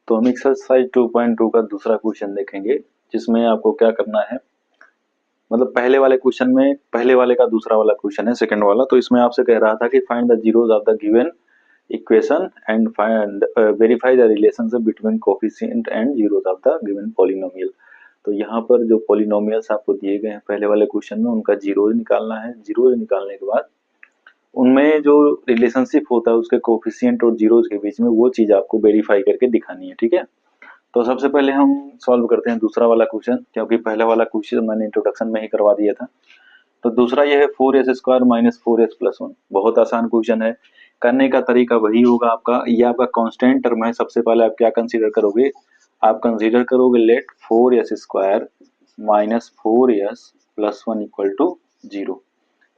तो हम एक्सरसाइज 2.2 का दूसरा क्वेश्चन देखेंगे, जिसमें आपको क्या करना है, मतलब पहले वाले क्वेश्चन में पहले वाले का दूसरा वाला क्वेश्चन है, सेकंड वाला। तो इसमें आपसे कह रहा था कि find the zeros of the given equation and find verify the relationship between coefficient and zeros of the given polynomial. तो यहाँ पर जो पॉलिनोमियल्स आपको दिए गए हैं पहले वाले क्वेश्चन में, उनका जीरो निकालना है। जीरो निकालने के बाद उनमें जो रिलेशनशिप होता है उसके कोफिशिएंट और जीरोस के बीच में, वो चीज आपको वेरीफाई करके दिखानी है। ठीक है, तो सबसे पहले हम सॉल्व करते हैं दूसरा वाला क्वेश्चन, क्योंकि पहला वाला क्वेश्चन मैंने इंट्रोडक्शन में ही करवा दिया था। तो दूसरा ये है 4s² माइनस 4s+1। बहुत आसान क्वेश्चन है, करने का तरीका वही होगा आपका। ये आपका कांस्टेंट टर्म है। सबसे पहले आप क्या कंसीडर करोगे, आप कंसीडर करोगे late 4s² minus 4s+1 equal to 0,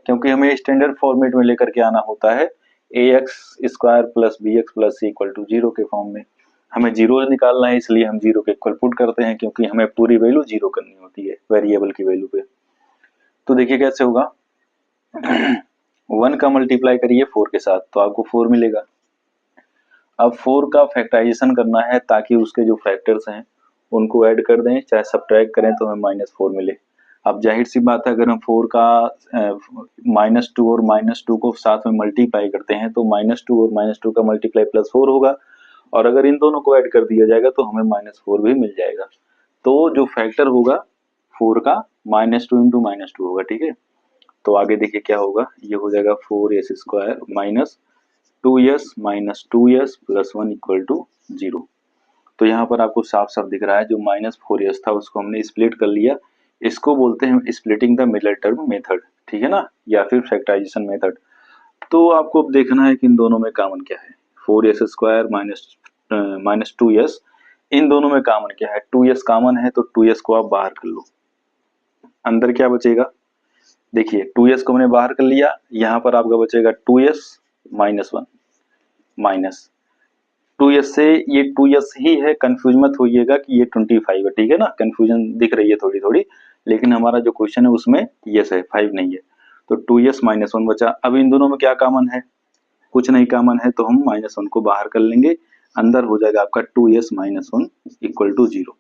क्योंकि हमें स्टैंडर्ड फॉर्मेट में लेकर के आना होता है ax² plus bx plus c equal to 0 के फॉर्म में। हमें जीरो निकालना है, इसलिए हम जीरो के इक्वल पुट करते हैं, क्योंकि हमें पूरी वैल्यू जीरो करनी होती है वेरिएबल की वैल्यू पे। तो देखिए कैसे होगा, 1 का मल्टीप्लाई करिए 4 के साथ तो आपको 4 मिलेगा। अब 4 का फैक्टराइजेशन करना है, ताकि उसके जो फैक्टर्स हैं उनको ऐड कर दें, चाहे सब्ट्रैक्ट करें तो हमें -4 मिले। अब जाहिर सी बात है, अगर हम 4 का -2 और -2 को साथ में मल्टीप्लाई करते हैं तो -2 और -2 का मल्टीप्लाई +4 होगा, और अगर इन दोनों को ऐड कर दिया जाएगा तो हमें -4 भी मिल जाएगा। तो जो फैक्टर होगा 4 का -2 इंटू -2 होगा। ठीक है, तो आगे देखिए क्या होगा, ये हो जाएगा 4s² minus 2s minus 2s+1 equal to 0। तो यहाँ पर आपको साफ साफ दिख रहा है, जो -4s था उसको हमने स्प्लिट कर लिया। इसको बोलते हैं splitting the middle term method, ठीक है ना, या फिर फैक्टराइजेशन मेथड। तो आपको अब देखना है कि इन दोनों में कॉमन क्या है। 4s² माइनस 2s, इन दोनों में कॉमन क्या है, 2s कॉमन है, तो 2s को आप बाहर कर लो। अंदर क्या बचेगा, देखिए 2s को हमने बाहर कर लिया, यहाँ पर आपका बचेगा 2s माइनस 1 माइनस 2s से, ये 2s ही है, कंफ्यूज मत होइएगा कि ये 25 है। ठीक है ना, कंफ्यूजन दिख रही है थोड़ी थोड़ी, लेकिन हमारा जो क्वेश्चन है उसमें यस है, 5 नहीं है। तो 2s माइनस 1 बचा। अब इन दोनों में क्या कॉमन है, कुछ नहीं कॉमन है, तो हम -1 को बाहर कर लेंगे। अंदर हो जाएगा आपका 2s माइनस 1 इक्वल टू 0।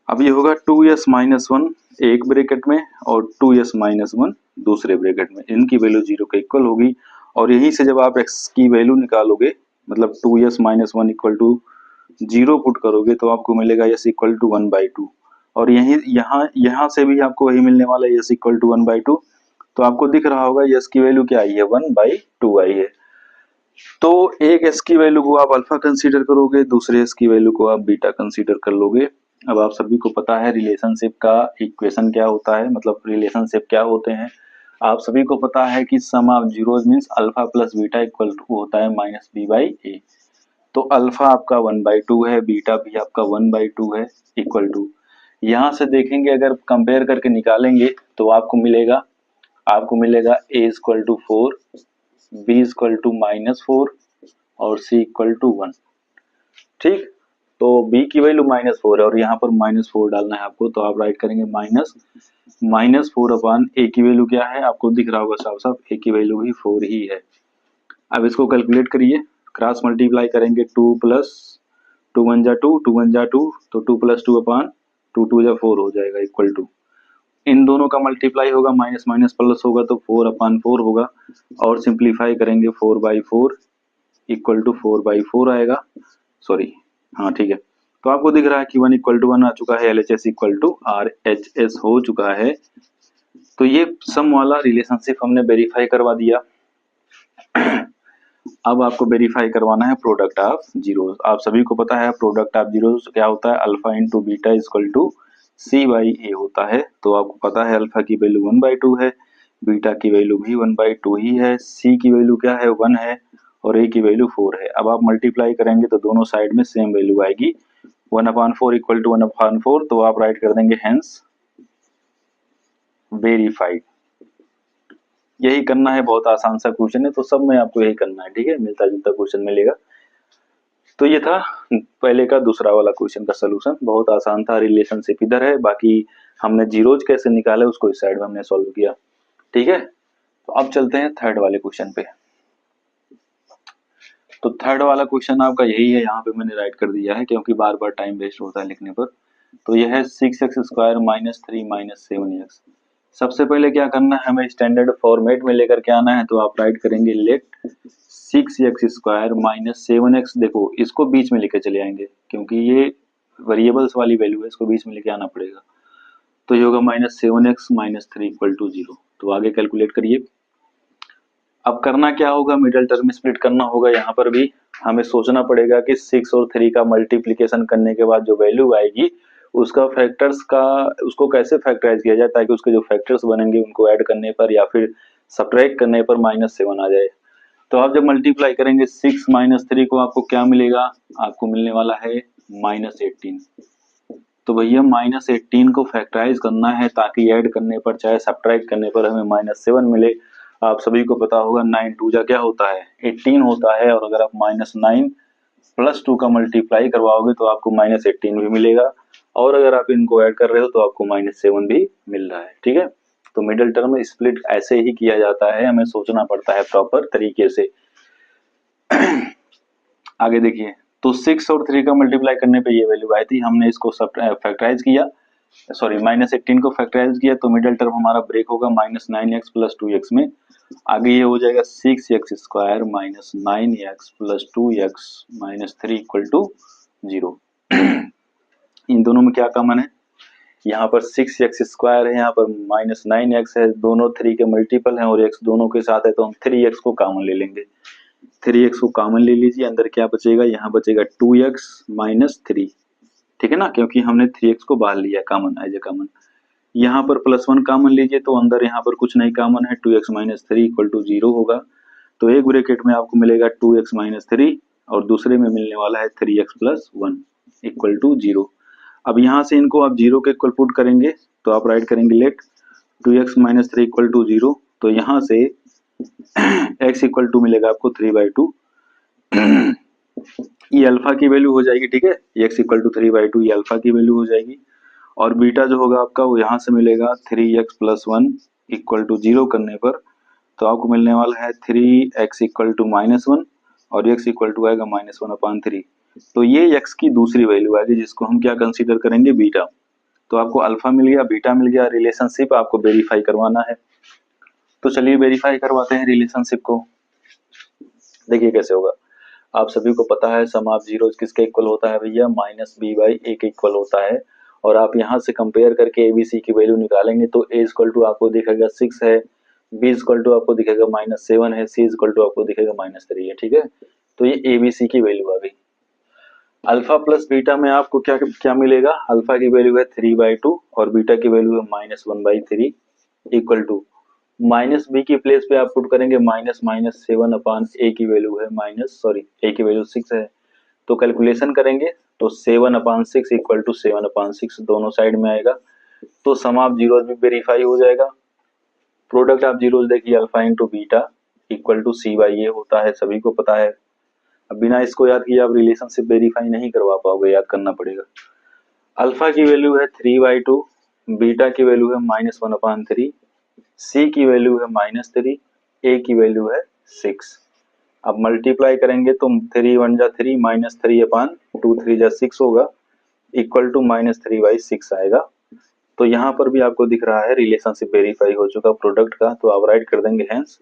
अब ये होगा 2s माइनस 1 एक ब्रैकेट में और 2s माइनस 1 दूसरे ब्रैकेट में, इनकी वैल्यू 0 के इक्वल होगी। और यहीं से जब आप x की वैल्यू निकालोगे, मतलब 2s minus 1 equal to 0 put करोगे, तो आपको मिलेगा s इक्वल टू 1/2। और यही यहाँ से भी आपको वही मिलने वाला है, s इक्वल टू 1/2। तो आपको दिख रहा होगा s की वैल्यू क्या आई है, 1/2 आई है। तो एक s की वैल्यू को आप अल्फा कंसीडर करोगे, दूसरे s की वैल्यू को आप बीटा कंसीडर कर लोगे। अब आप सभी को पता है रिलेशनशिप का इक्वेशन क्या होता है, मतलब रिलेशनशिप क्या होते हैं। आप सभी को पता है कि sum of zeros means alpha plus beta equal to होता है -b/a। तो अल्फा आपका 1/2 है, बीटा भी आपका 1/2 है, इक्वल टू, यहाँ से देखेंगे अगर कंपेयर करके निकालेंगे तो आपको मिलेगा a equal to 4, b equal to -4 और c इक्वल टू 1। ठीक, तो b की वैल्यू -4 है और यहाँ पर -4 डालना है आपको, तो आप राइट करेंगे -4 अपॉन a की वैल्यू क्या है, आपको दिख रहा होगा साफ साफ, a की वैल्यू भी 4 ही है। अब इसको कैलकुलेट करिए, क्रॉस मल्टीप्लाई करेंगे, 2 प्लस 2 1 जा 2, 2 1 जा 2, तो 2 प्लस 2 अपॉन 2 2 जा 4 हो जाएगा, इक्वल टू, इन दोनों का मल्टीप्लाई होगा, माइनस माइनस प्लस होगा तो 4/4 होगा, और सिंप्लीफाई करेंगे 4/4 इक्वल टू 4/4 आएगा। सॉरी, हाँ ठीक है। तो आपको दिख रहा है कि 1 इक्वल टू 1 आ चुका है, LHS इक्वल टू RHS हो चुका है। तो ये सम वाला रिलेशनशिप हमने वेरीफाई करवा दिया। अब आपको वेरीफाई करवाना है प्रोडक्ट ऑफ जीरोस। आप सभी को पता है प्रोडक्ट ऑफ जीरोस क्या होता है, alpha into beta equal to c/a होता है। तो आपको पता है अल्फा की वैल्यू 1/2 है, बीटा की वैल्यू भी 1/2 ही है, c की वैल्यू क्या है 1 है, और a की वैल्यू 4 है। अब आप मल्टीप्लाई करेंगे तो दोनों साइड में सेम वैल्यू आएगी, 1/4 इक्वल टू 1/4, तो आप राइट कर देंगे हेंस वेरीफाइड। यही करना है, बहुत आसान सा क्वेश्चन है, तो सब में आपको यही करना है। ठीक है, मिलता जुलता क्वेश्चन मिलेगा। तो ये था पहले का दूसरा वाला क्वेश्चन का सलूशन, बहुत आसान था। रिलेशनशिप इधर है, बाकी हमने जीरोज कैसे निकाले उसको इस साइड में हमने सॉल्व किया। ठीक है, तो अब चलते हैं थर्ड वाले क्वेश्चन पे। तो थर्ड वाला क्वेश्चन आपका यही है, यहाँ पे मैंने राइट कर दिया है क्योंकि बार बार टाइम वेस्ट होता है लिखने पर। तो यह है 6x² माइनस 3 माइनस 7x। सबसे पहले क्या करना है, हमें स्टैंडर्ड फॉर्मेट में लेकर के आना है। तो आप राइट करेंगे लेट 6x² माइनस 7x। देखो इसको बीच में लेके चले आएंगे क्योंकि ये वेरिएबल्स वाली वैल्यू है, इसको बीच में लेके आना पड़ेगा। तो ये होगा minus 7x minus 3 equal to 0। तो आगे कैलकुलेट करिए। अब करना क्या होगा, मिडिल टर्म स्प्लिट करना होगा। यहाँ पर भी हमें सोचना पड़ेगा कि 6 और 3 का मल्टीप्लिकेशन करने के बाद जो वैल्यू आएगी उसका फैक्टर्स का, उसको कैसे फैक्टराइज किया जाए ताकि उसके जो फैक्टर्स बनेंगे उनको ऐड करने पर या फिर सब्ट्रैक्ट करने पर -7 आ जाए। तो आप जब मल्टीप्लाई करेंगे 6 माइनस 3 को आपको क्या मिलेगा, आपको मिलने वाला है -18। तो भैया -18 को फैक्टराइज करना है ताकि ऐड करने पर चाहे सब्ट्रैक्ट करने पर हमें -7 मिले। आप सभी को पता होगा 9 2 जा क्या होता है 18 होता है, और अगर आप -9 प्लस 2 का मल्टीप्लाई करवाओगे तो आपको -18 भी मिलेगा, और अगर आप इनको ऐड कर रहे हो तो आपको -7 भी मिल रहा है। ठीक है, तो मिडिल टर्म स्प्लिट ऐसे ही किया जाता है, हमें सोचना पड़ता है प्रॉपर तरीके से। आगे देखिए, तो 6 और 3 का मल्टीप्लाई करने पे ये वैल्यू आई थी, हमने इसको फैक्टराइज किया, सॉरी -18 को फैक्टराइज किया, तो मिडिल टर्म हमारा ब्रेक होगा -9x प्लस 2x में। आगे ये हो जाएगा 6x² minus 9x plus 2x minus 3 equal to 0। इन दोनों में क्या कॉमन है, यहाँ पर 6x² है, यहाँ पर -9x है, दोनों 3 के मल्टीपल हैं और x दोनों के साथ है, तो हम 3x को कॉमन ले लेंगे। 3x को कॉमन ले लीजिए, अंदर क्या बचेगा, यहाँ बचेगा 2x माइनस 3। ठीक है ना, क्योंकि हमने 3x को बाहर लिया कॉमन, एज ए कॉमन। यहाँ पर +1 कॉमन लीजिए, तो अंदर यहाँ पर कुछ नहीं कॉमन है, 2x माइनस 3 इक्वल टू 0 होगा। तो एक ब्रैकेट में आपको मिलेगा 2x माइनस 3 और दूसरे में मिलने वाला है 3x प्लस 1 इक्वल टू 0। अब यहाँ से इनको आप 0 के इक्वल पुट करेंगे, तो आप राइट करेंगे late 2x minus 3 equal to 0। तो यहाँ से x इक्वल टू मिलेगा आपको 3/2। ये अल्फा की वैल्यू हो जाएगी। ठीक है, x इक्वल टू 3/2 ये अल्फा की वैल्यू हो जाएगी, और बीटा जो होगा आपका वो यहाँ से मिलेगा 3x प्लस 1 इक्वल टू 0 करने पर, तो आपको मिलने वाला है 3x इक्वल टू -1 और x इक्वल टू आएगा -1/3। तो ये x की दूसरी वैल्यू आएगी जिसको हम क्या कंसीडर करेंगे, बीटा। तो आपको अल्फा मिल गया, बीटा मिल गया, रिलेशनशिप आपको वेरीफाई करवाना है। तो चलिए वेरीफाई करवाते हैं रिलेशनशिप को। देखिए कैसे होगा, आप सभी को पता है सम ऑफ जीरोस किसके इक्वल होता है भैया, -b/a के इक्वल होता है। और आप यहाँ से कंपेयर करके ABC की वैल्यू निकालेंगे तो a इक्वल टू आपको दिखेगा 6 है, b इक्वल टू आपको दिखेगा -7 है, c इक्वल टू आपको दिखेगा -3 है। ठीक है, तो ये ABC की वैल्यू आ गई। अल्फा प्लस बीटा में आपको क्या क्या मिलेगा, अल्फा की वैल्यू है 3/2 और बीटा की वैल्यू है -1/3 इक्वल टू -b की प्लेस पे आप पुट करेंगे -7/a की वैल्यू है a की वैल्यू 6 है, तो कैलकुलेशन करेंगे तो 7/6 इक्वल टू 7/6 दोनों साइड में आएगा। तो सम ऑफ जीरोस भी वेरीफाई हो जाएगा। प्रोडक्ट ऑफ जीरोस देखिए alpha into beta equal to c/a होता है, सभी को पता है। अब बिना इसको याद किए आप रिलेशनशिप वेरीफाई नहीं करवा पाओगे, याद करना पड़ेगा। अल्फा की वैल्यू है 3/2, बीटा की वैल्यू है -1/3, c की वैल्यू है -3, a की वैल्यू है 6। अब मल्टीप्लाई करेंगे तो 3 1 जा 3 -3/2 3 जा 6 होगा इक्वल टू -3/6 आएगा। तो यहाँ पर भी आपको दिख रहा है रिलेशनशिप वेरीफाई हो चुका प्रोडक्ट का, तो आप राइट कर देंगे हैंस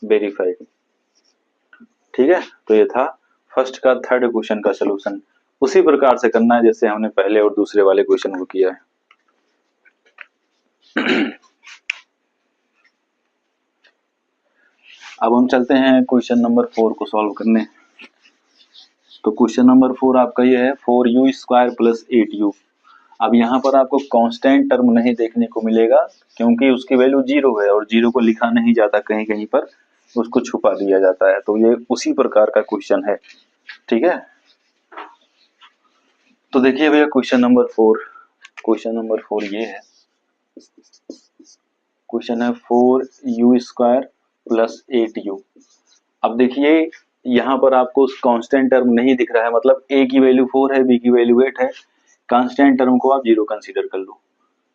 वेरीफाइड। ठीक है, तो ये था फर्स्ट का थर्ड क्वेश्चन का सलूशन। उसी प्रकार से करना है जैसे हमने पहले और दूसरे वाले क्वेश्चन को किया है। अब हम चलते हैं क्वेश्चन नंबर 4 को सॉल्व करने। तो क्वेश्चन नंबर 4 आपका ये है 4u² प्लस 8u। अब यहाँ पर आपको कांस्टेंट टर्म नहीं देखने को मिलेगा क्योंकि उसकी वैल्यू 0 है और 0 को लिखा नहीं जाता, कहीं कहीं पर उसको छुपा दिया जाता है। तो ये उसी प्रकार का क्वेश्चन है। ठीक है, तो देखिए भैया क्वेश्चन नंबर 4 ये है, क्वेश्चन है 4u² प्लस 8u। अब देखिए यहाँ पर आपको कांस्टेंट टर्म नहीं दिख रहा है, मतलब a की वैल्यू 4 है, b की वैल्यू 8 है, कांस्टेंट टर्म को आप 0 कंसीडर कर लो।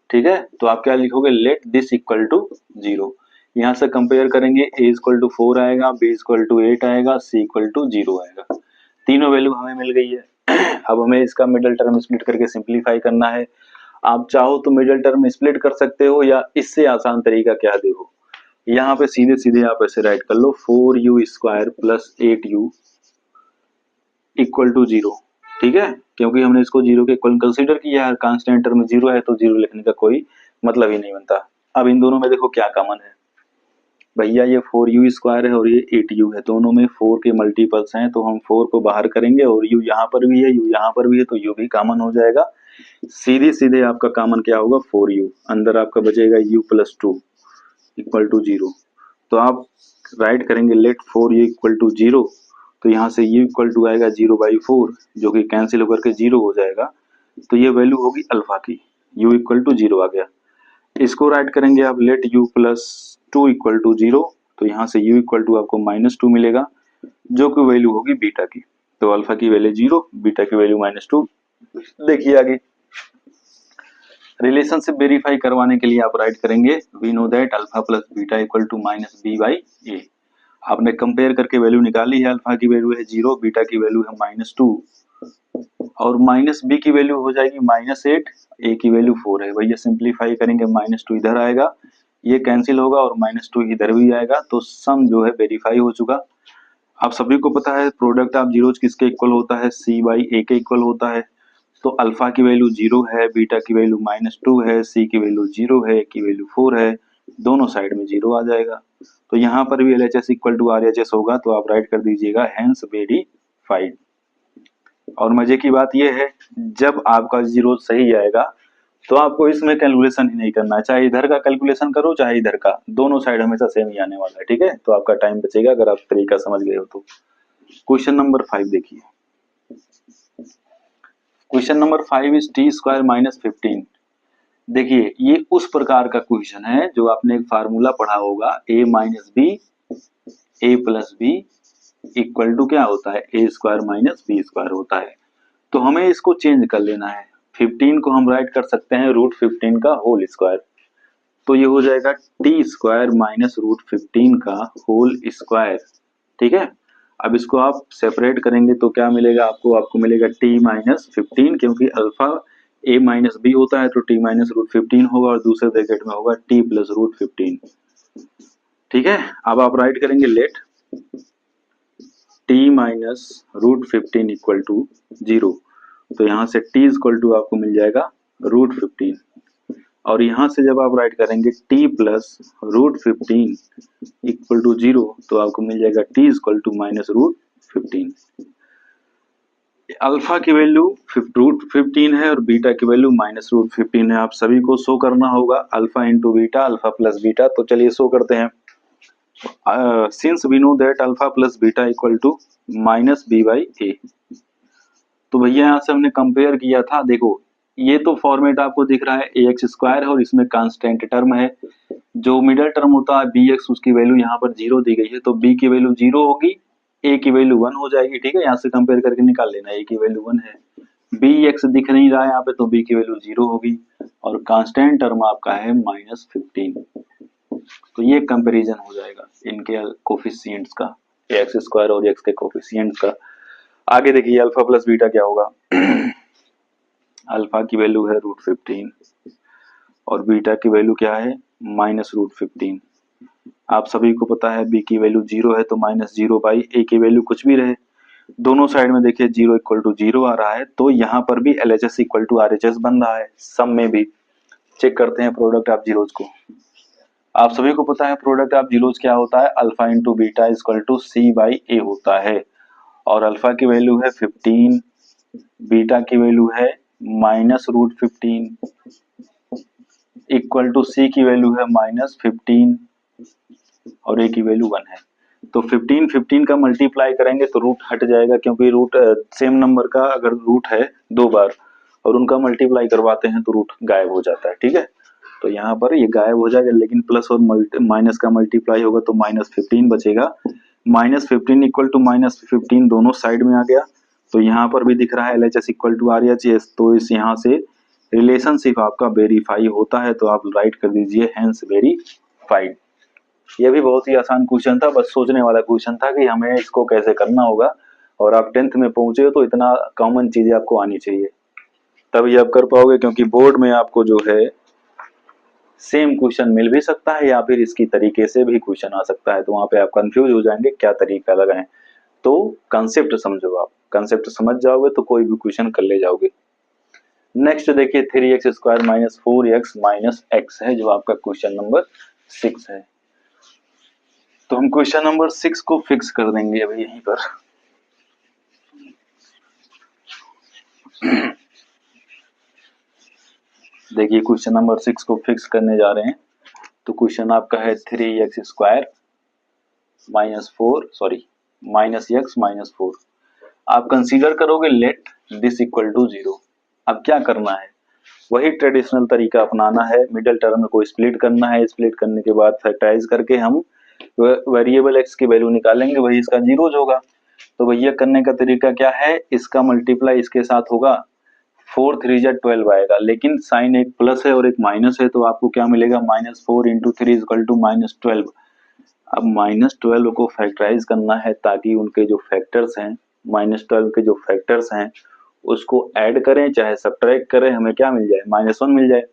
ठीक है, तो आप क्या लिखोगे, लेट दिस इक्वल टू 0। यहाँ से कंपेयर करेंगे, a इक्वल टू 4 आएगा, b इक्वल टू 8 आएगा, c इक्वल टू 0 आएगा। तीनों वैल्यू हमें मिल गई है। अब हमें इसका मिडिल टर्म स्प्लिट करके सिंप्लीफाई करना है। आप चाहो तो मिडिल टर्म स्प्लिट कर सकते हो, या इससे आसान तरीका क्या देखो, यहाँ पे सीधे सीधे आप ऐसे राइट कर लो 4u square plus 8u equal to 0। ठीक है, क्योंकि हमने इसको 0 के इक्वल कंसीडर किया है, कांस्टेंट टर्म 0 है तो 0 लिखने का कोई मतलब ही नहीं बनता। अब इन दोनों में देखो क्या कॉमन है भैया, ये 4u स्क्वायर है और ये 8u है, दोनों में 4 के मल्टीपल्स हैं, तो हम 4 को बाहर करेंगे और u यहाँ पर भी है, u यहाँ पर भी है, तो u भी कॉमन हो जाएगा। सीधे सीधे आपका कॉमन क्या होगा 4u, अंदर आपका बचेगा u प्लस 2 इक्वल टू 0। तो आप राइट करेंगे लेट 4u इक्वल टू 0, तो यहाँ से u इक्वल टू आएगा 0/4 जो कि कैंसिल होकर के 0 हो जाएगा, तो ये वैल्यू होगी अल्फा की, u इक्वल टू 0 आ गया। इसको राइट करेंगे आप let u plus 2 equal to 0, तो यहाँ से u इक्वल टू आपको -2 मिलेगा जो कि वैल्यू होगी बीटा की। तो अल्फा की वैल्यू 0, बीटा की वैल्यू -2। देखिए आगे रिलेशनशिप वेरीफाई करवाने के लिए आप राइट करेंगे we know that alpha plus beta equal to -b/a। आपने कंपेयर करके वैल्यू निकाली है, अल्फा की वैल्यू है 0, बीटा की वैल्यू है -2 और -b की वैल्यू हो जाएगी -8, a की वैल्यू 4 है। भैया सिंप्लीफाई करेंगे -2 इधर आएगा, ये कैंसिल होगा और -2 इधर भी आएगा, तो सम जो है वेरीफाई हो चुका। आप सभी को पता है प्रोडक्ट ऑफ जीरोज किसके इक्वल होता है, c/a के इक्वल होता है। तो अल्फा की वैल्यू 0 है, बीटा की वैल्यू -2 है, सी की वैल्यू 0 है, की वैल्यू 4 है, दोनों साइड में 0 आ जाएगा। तो यहाँ पर भी LHS इक्वल टू RHS होगा, तो आप राइट कर दीजिएगा हैंस वेरीफाइड। और मजे की बात यह है जब आपका जीरो सही आएगा तो आपको इसमें कैलकुलेशन ही नहीं करना है, चाहे इधर का कैलकुलेशन करो चाहे इधर का, दोनों साइड हमेशा सेम ही आने वाला है। ठीक है, तो आपका टाइम बचेगा अगर आप तरीका समझ गए हो तो। क्वेश्चन नंबर 5 देखिए, question number 5 is t square -15। देखिए ये उस प्रकार का क्वेश्चन है जो आपने एक फार्मूला पढ़ा होगा a minus b a plus b equal to क्या होता है, a square minus b square होता है। तो हमें इसको चेंज कर लेना है, 15 को हम राइट कर सकते हैं √15 का होल स्क्वायर, तो ये हो जाएगा t स्क्वायर माइनस √15 का होल स्क्वायर। ठीक है, अब इसको आप सेपरेट करेंगे तो क्या मिलेगा आपको, आपको मिलेगा t माइनस 15, क्योंकि अल्फा a माइनस बी होता है तो t माइनस √15 होगा और दूसरे ब्रैकेट में होगा t प्लस √15। ठीक है, अब आप राइट करेंगे let t minus √15 equal to 0, तो यहाँ से t इक्वल टू आपको मिल जाएगा √15, और यहाँ से जब आप राइट करेंगे t प्लस √15 इक्वल टू 0, तो आपको मिल जाएगा t इक्वल टू माइनस √15। अल्फा की वैल्यू √15 है और बीटा की वैल्यू माइनस √15 है। आप सभी को शो करना होगा alpha into beta, alpha plus beta, तो चलिए शो करते हैं। Since we know that alpha plus beta equal to -b/a, तो भैया यहाँ से हमने कंपेयर किया था, देखो ये तो फॉर्मेट आपको दिख रहा है ax स्क्वायर है और इसमें कांस्टेंट टर्म है, जो मिडल टर्म होता है bx उसकी वैल्यू यहाँ पर 0 दी गई है, तो b की वैल्यू 0 होगी, a की वैल्यू 1 हो जाएगी। ठीक है, यहाँ से कंपेयर करके निकाल लेना, a की वैल्यू 1 है, bx दिख नहीं रहा है यहाँ पे, तो b की वैल्यू 0 होगी और कांस्टेंट टर्म आपका है -15। तो ये कंपैरिजन हो जाएगा इनके कोफिशिएंट्स का, एक्स स्क्वायर और एक्स के कोफिशिएंट्स का। आगे देखिए अल्फा प्लस बीटा क्या होगा। अल्फा की वैल्यू है √15 और बीटा की वैल्यू क्या है -√15। आप सभी को पता है b की वैल्यू 0 है तो -0/a की वैल्यू कुछ भी रहे, दोनों साइड में देखिए 0 इक्वल टू 0 आ रहा है, तो यहाँ पर भी LHS इक्वल टू RHS बन रहा है। सम में भी चेक करते हैं प्रोडक्ट ऑफ जीरोज को। आप सभी को पता है प्रोडक्ट ऑफ जीरोज क्या होता है, alpha into beta equal to c/a होता है, और अल्फा की वैल्यू है 15, बीटा की वैल्यू है -√15 इक्वल टू c की वैल्यू है -15 और a की वैल्यू 1 है। तो 15 का मल्टीप्लाई करेंगे तो रूट हट जाएगा, क्योंकि रूट सेम नंबर का अगर रूट है 2 बार और उनका मल्टीप्लाई करवाते हैं तो रूट गायब हो जाता है। ठीक है, तो यहाँ पर ये गायब हो जाएगा, लेकिन प्लस और माइनस का मल्टीप्लाई होगा तो -15 बचेगा। -15 इक्वल टू -15 दोनों साइड में आ गया, तो यहाँ पर भी दिख रहा है LHS इक्वल टू RHS, तो इस यहाँ से रिलेशनशिप आपका वेरीफाई होता है, तो आप राइट कर दीजिए हैंस वेरीफाइड। ये भी बहुत ही आसान क्वेश्चन था, बस सोचने वाला क्वेश्चन था कि हमें इसको कैसे करना होगा। और आप 10th में पहुंचे हो तो इतना कॉमन चीजें आपको आनी चाहिए, तभी आप कर पाओगे। क्योंकि बोर्ड में आपको जो है सेम क्वेश्चन मिल भी सकता है या फिर इसकी तरीके से भी क्वेश्चन आ सकता है, तो वहां पे आप कंफ्यूज हो जाएंगे क्या तरीका लगाएं। तो कंसेप्ट समझो, आप कंसेप्ट समझ जाओगे तो कोई भी क्वेश्चन कर ले जाओगे। नेक्स्ट देखिए 3x² minus 4x minus x है जो आपका क्वेश्चन नंबर 6 है। तो हम क्वेश्चन नंबर 6 को फिक्स कर देंगे अभी यहीं पर। देखिए क्वेश्चन नंबर 6 को फिक्स करने जा रहे हैं। तो क्वेश्चन आपका है 3x² minus 4 sorry minus x minus 4। आप कंसीडर करोगे लेट दिस इक्वल टू 0। अब क्या करना है, वही ट्रेडिशनल तरीका अपनाना है, मिडिल टर्म को स्प्लिट करना है। स्प्लिट करने के बाद फैक्टराइज करके हम वेरिएबल x की वैल्यू निकालेंगे, वही इसका जीरोज होगा। तो भैया करने का तरीका क्या है, इसका मल्टीप्लाई इसके साथ होगा, 4 3 जा 12 आएगा, लेकिन साइन एक प्लस है और एक माइनस है, तो आपको क्या मिलेगा, -4 इंटू 3 इक्वल टू -12। अब -12 को फैक्टराइज करना है ताकि उनके जो फैक्टर्स हैं, -12 के जो फैक्टर्स हैं उसको ऐड करें चाहे सब्ट्रैक्ट करें, हमें क्या मिल जाए, -1 मिल जाए।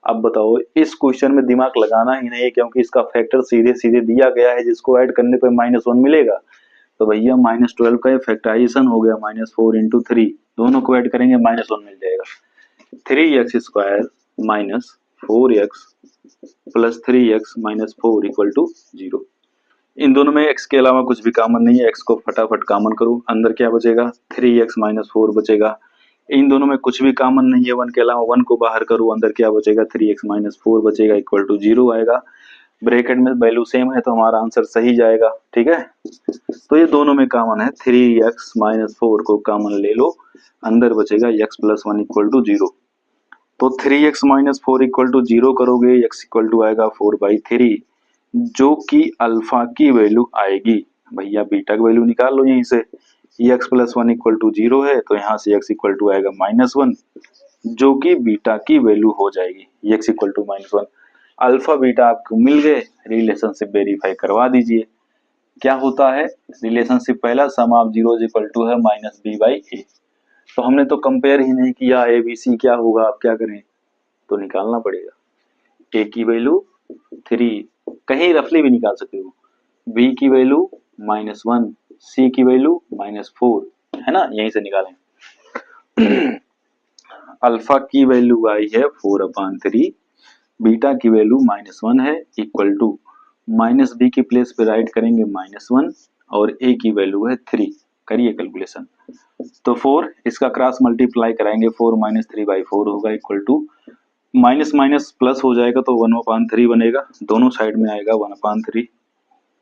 अब बताओ इस क्वेश्चन में दिमाग लगाना ही नहीं है, क्योंकि इसका फैक्टर सीधे सीधे दिया गया है जिसको ऐड करने पर -1 मिलेगा। तो भैया -12 का फैक्टराइजेशन हो गया, -4 इंटू 3, दोनों को ऐड करेंगे -1 मिल जाएगा। 3x² minus 4x plus 3x minus 4 equal to 0। इन दोनों में x के अलावा कुछ भी कॉमन नहीं है, x को फटाफट कॉमन करो, अंदर क्या बचेगा, 3x माइनस 4 बचेगा। इन दोनों में कुछ भी कॉमन नहीं है, 1 के अलावा 1 को बाहर करो, अंदर क्या बचेगा, 3x माइनस 4 बचेगा इक्वल टू 0 आएगा। ब्रैकेट में वैल्यू सेम है तो हमारा आंसर सही जाएगा, ठीक है। तो ये दोनों में कॉमन है, 3x माइनस 4 को कॉमन ले लो, अंदर बचेगा x प्लस 1 इक्वल टू 0। तो 3x माइनस 4 इक्वल टू 0 करोगे, x इक्वल टू आएगा 4/3, जो कि अल्फा की वैल्यू आएगी। भैया बीटा की वैल्यू निकाल लो यहीं से, x प्लस 1 इक्वल टू 0 है तो यहाँ से x इक्वल टू आएगा -1, जो कि बीटा की वैल्यू हो जाएगी, x equal to -1। Alpha beta आपको मिल गए, रिलेशनशिप वेरीफाई करवा दीजिए। क्या होता है रिलेशनशिप, पहला सम ऑफ जीरोज इक्वल टू है -b/a। तो हमने तो कंपेयर ही नहीं किया a b c क्या होगा, आप क्या करें, तो निकालना पड़ेगा। a की वैल्यू 3, कहीं रफली भी निकाल सकते हो, b की वैल्यू -1, c की वैल्यू -4, है ना, यहीं से निकालें। अल्फा की वैल्यू आई है 4/3, बीटा की वैल्यू -1 है इक्वल टू -b की प्लेस पे राइट करेंगे -1 और a की वैल्यू है 3। करिए कैलकुलेशन, तो 4 इसका क्रॉस मल्टीप्लाई कराएंगे, 4 - 3/4 होगा equal to minus minus plus हो जाएगा तो 1/3 बनेगा, दोनों साइड में आएगा 1/3,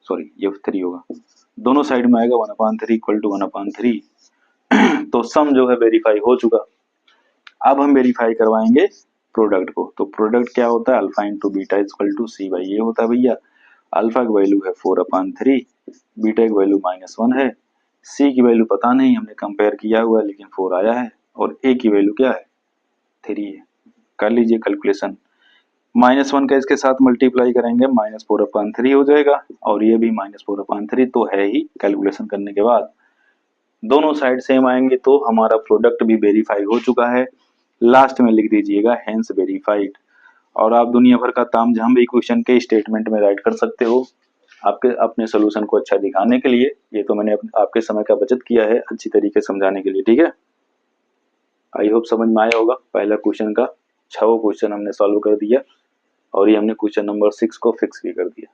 सॉरी ये 3 होगा, दोनों साइड में आएगा 1/3 इक्वल टू 1/3। तो सम जो है वेरीफाई हो चुका। अब हम वेरीफाई करवाएंगे प्रोडक्ट को। तो प्रोडक्ट क्या होता है, alpha into beta equal to c/a होता है। भैया अल्फा की वैल्यू है 4/3, बीटा की वैल्यू -1 है, c की वैल्यू पता नहीं, हमने कंपेयर किया हुआ है लेकिन 4 आया है, और a की वैल्यू क्या है, 3 है। कर लीजिए कैलकुलेशन, -1 का इसके साथ मल्टीप्लाई करेंगे -4/3 हो जाएगा, और ये भी -4/3 तो है ही। कैलकुलेशन करने के बाद दोनों साइड सेम आएंगे तो हमारा प्रोडक्ट भी वेरीफाई हो चुका है। लास्ट में लिख दीजिएगा हेंस वेरीफाइड, और आप दुनिया भर का तामझाम भी क्वेश्चन के स्टेटमेंट में राइट कर सकते हो आपके अपने सोल्यूशन को अच्छा दिखाने के लिए। ये तो मैंने आपके समय का बचत किया है अच्छी तरीके से समझाने के लिए, ठीक है। आई होप समझ में आया होगा। पहला क्वेश्चन का 6 क्वेश्चन हमने सॉल्व कर दिया, और ये हमने क्वेश्चन नंबर 6 को फिक्स भी कर दिया।